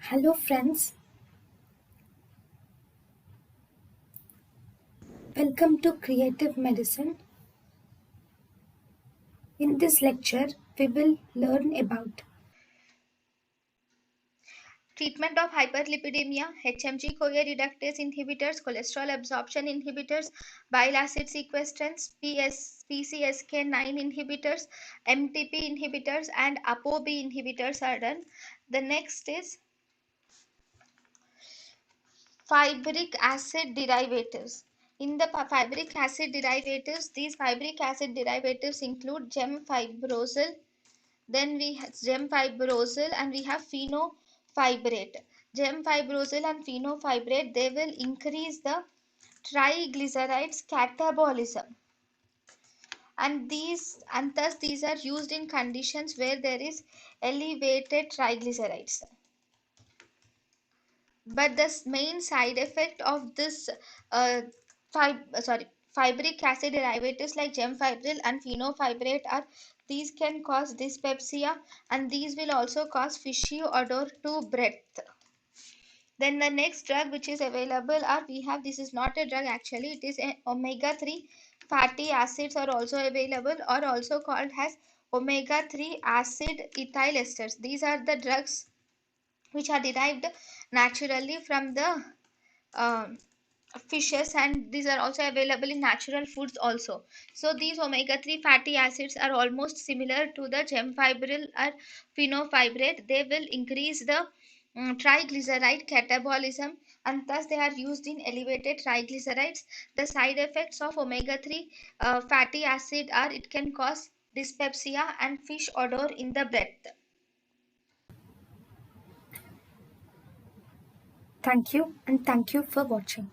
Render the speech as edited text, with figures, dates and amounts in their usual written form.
Hello friends, welcome to Creative Medicine. In this lecture, we will learn about treatment of hyperlipidemia, HMG-CoA reductase inhibitors, cholesterol absorption inhibitors, bile acid sequestrants, PCSK9 inhibitors, MTP inhibitors, and ApoB inhibitors are done. The next is fibric acid derivatives. In the fibric acid derivatives, these fibric acid derivatives include gemfibrozil. Then we have gemfibrozil and we have fenofibrate. Gemfibrozil and fenofibrate, they will increase the triglycerides catabolism, and thus these are used in conditions where there is elevated triglycerides. But the main side effect of this uh, fibric acid derivatives like gemfibril and fenofibrate are these can cause dyspepsia, and these will also cause fishy odor to breath. Then the next drug which is available are we have, this is not a drug actually, it is a omega 3 fatty acids are also available, or also called as omega 3 acid ethyl esters. These are the drugs which are derived naturally from the um, fishes, and these are also available in natural foods also. So these omega 3 fatty acids are almost similar to the gemfibril or fenofibrate. They will increase the triglyceride catabolism, and thus they are used in elevated triglycerides. The side effects of omega 3 fatty acid are it can cause dyspepsia and fish odor in the breath. thank you and thank you for watching.